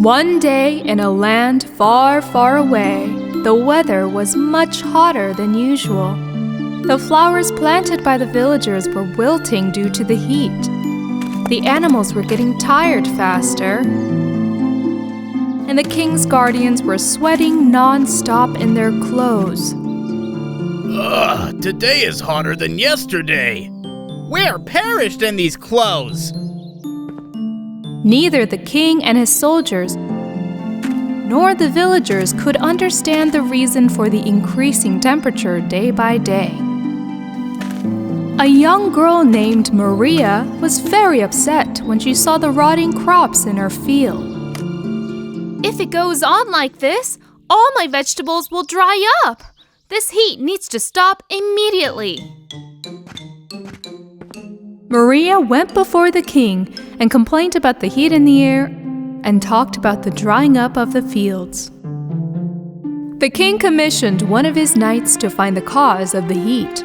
One day, in a land far, far away, the weather was much hotter than usual. The flowers planted by the villagers were wilting due to the heat. The animals were getting tired faster, and the king's guardians were sweating non-stop in their clothes. Ugh, today is hotter than yesterday. We're perished in these clothes. Neither the king and his soldiers nor the villagers could understand the reason for the increasing temperature day by day. A young girl named Maria was very upset when she saw the rotting crops in her field. If it goes on like this, all my vegetables will dry up. This heat needs to stop immediately. Maria went before the king and complained about the heat in the air and talked about the drying up of the fields. The king commissioned one of his knights to find the cause of the heat.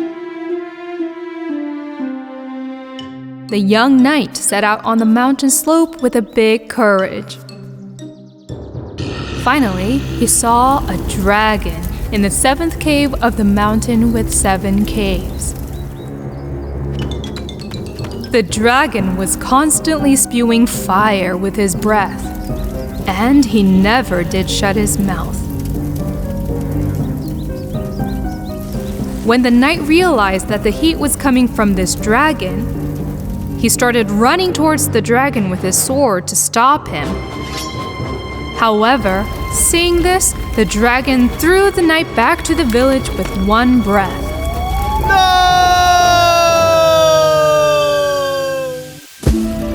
The young knight set out on the mountain slope with a big courage. Finally, he saw a dragon in the 7th cave of the mountain with 7 caves. The dragon was constantly spewing fire with his breath, and he never did shut his mouth. When the knight realized that the heat was coming from this dragon, he started running towards the dragon with his sword to stop him. However, seeing this, the dragon threw the knight back to the village with one breath.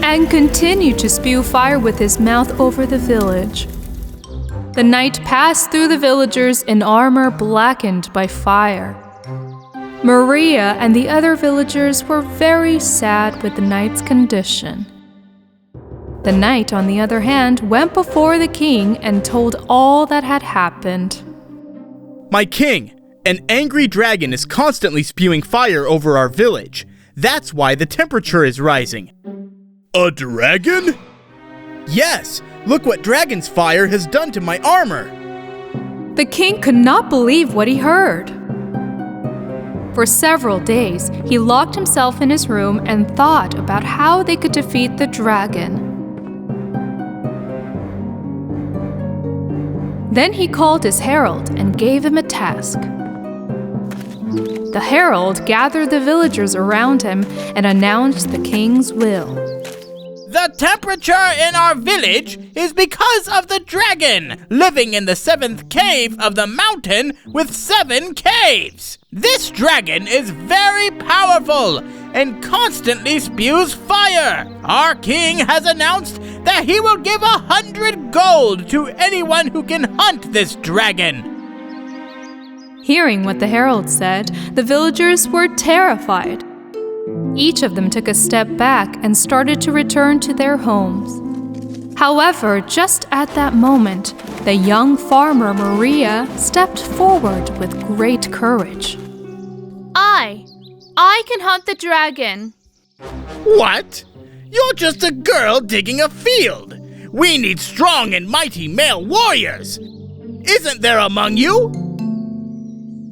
And continued to spew fire with his mouth over the village. The knight passed through the villagers in armor blackened by fire. Maria and the other villagers were very sad with the knight's condition. The knight, on the other hand, went before the king and told all that had happened. My king, an angry dragon is constantly spewing fire over our village. That's why the temperature is rising. A dragon? Yes, look what dragon's fire has done to my armor. The king could not believe what he heard. For several days, he locked himself in his room and thought about how they could defeat the dragon. Then he called his herald and gave him a task. The herald gathered the villagers around him and announced the king's will. The temperature in our village is because of the dragon living in the 7th cave of the mountain with 7 caves. This dragon is very powerful and constantly spews fire. Our king has announced that he will give 100 gold to anyone who can hunt this dragon. Hearing what the herald said, the villagers were terrified. Each of them took a step back and started to return to their homes. However, just at that moment, the young farmer Maria stepped forward with great courage. I can hunt the dragon. What? You're just a girl digging a field. We need strong and mighty male warriors. Isn't there among you?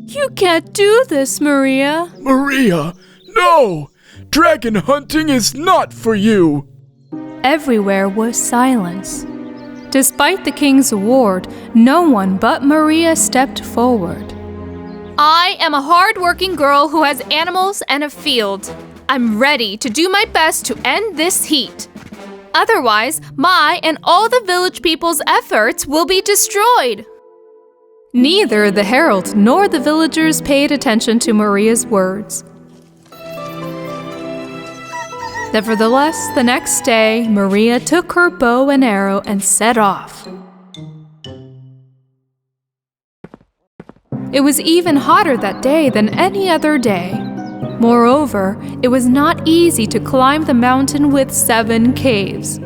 You can't do this, Maria. Maria, no! Dragon hunting is not for you! Everywhere was silence. Despite the king's award, no one but Maria stepped forward. I am a hard-working girl who has animals and a field. I'm ready to do my best to end this heat. Otherwise, my and all the village people's efforts will be destroyed. Neither the herald nor the villagers paid attention to Maria's words. Nevertheless, the next day, Maria took her bow and arrow and set off. It was even hotter that day than any other day. Moreover, it was not easy to climb the mountain with 7 caves.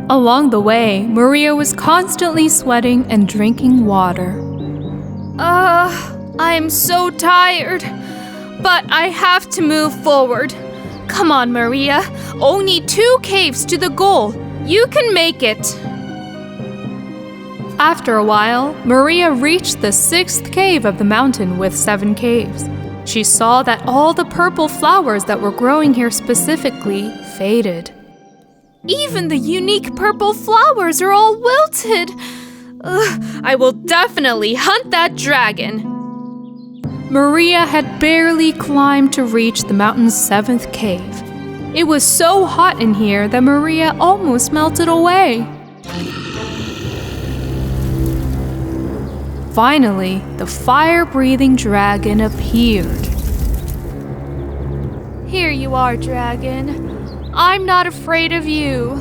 Along the way, Maria was constantly sweating and drinking water. I am so tired, but I have to move forward. Come on, Maria. Only 2 caves to the goal. You can make it. After a while, Maria reached the 6th cave of the mountain with 7 caves. She saw that all the purple flowers that were growing here specifically faded. Even the unique purple flowers are all wilted. I will definitely hunt that dragon. Maria had barely climbed to reach the mountain's 7th cave. It was so hot in here that Maria almost melted away. Finally, the fire-breathing dragon appeared. Here you are, dragon. I'm not afraid of you.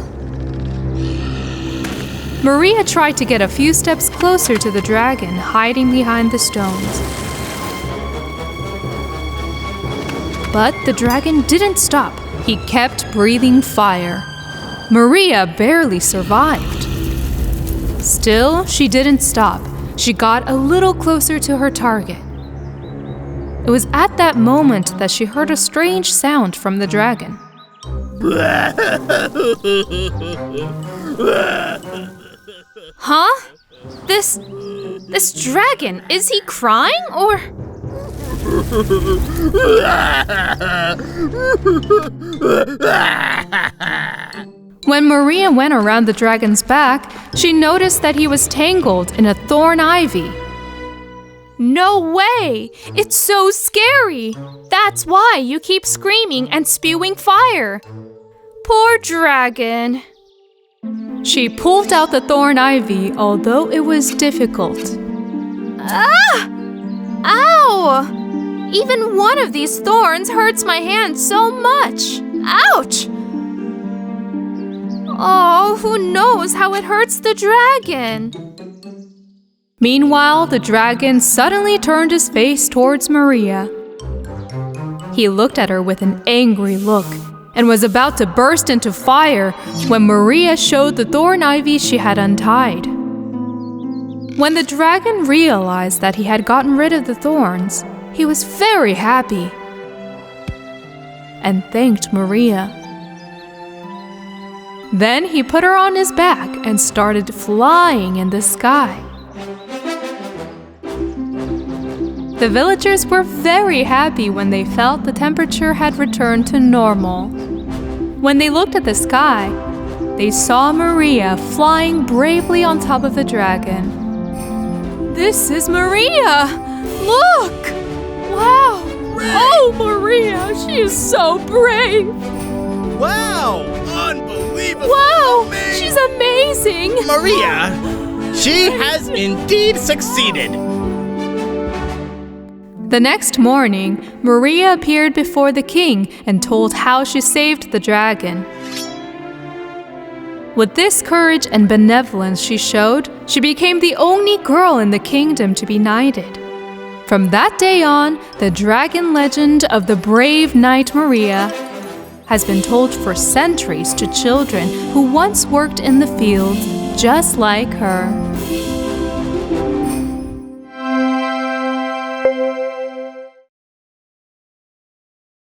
Maria tried to get a few steps closer to the dragon, hiding behind the stones. But the dragon didn't stop. He kept breathing fire. Maria barely survived. Still, she didn't stop. She got a little closer to her target. It was at that moment that she heard a strange sound from the dragon. Huh? This dragon, is he crying or? When Maria went around the dragon's back, she noticed that he was tangled in a thorn ivy. No way! It's so scary! That's why you keep screaming and spewing fire. Poor dragon. She pulled out the thorn ivy, although it was difficult. Ah! Ow! Even one of these thorns hurts my hand so much. Ouch! Oh, who knows how it hurts the dragon? Meanwhile, the dragon suddenly turned his face towards Maria. He looked at her with an angry look and was about to burst into fire when Maria showed the thorn ivy she had untied. When the dragon realized that he had gotten rid of the thorns, he was very happy and thanked Maria. Then he put her on his back and started flying in the sky. The villagers were very happy when they felt the temperature had returned to normal. When they looked at the sky, they saw Maria flying bravely on top of the dragon. This is Maria! Look! Wow! Oh, Maria, she is so brave! Wow! Unbelievable! Wow! She's amazing! Maria, she has indeed succeeded. The next morning, Maria appeared before the king and told how she saved the dragon. With this courage and benevolence she showed, she became the only girl in the kingdom to be knighted. From that day on, the dragon legend of the brave knight Maria has been told for centuries to children who once worked in the fields just like her.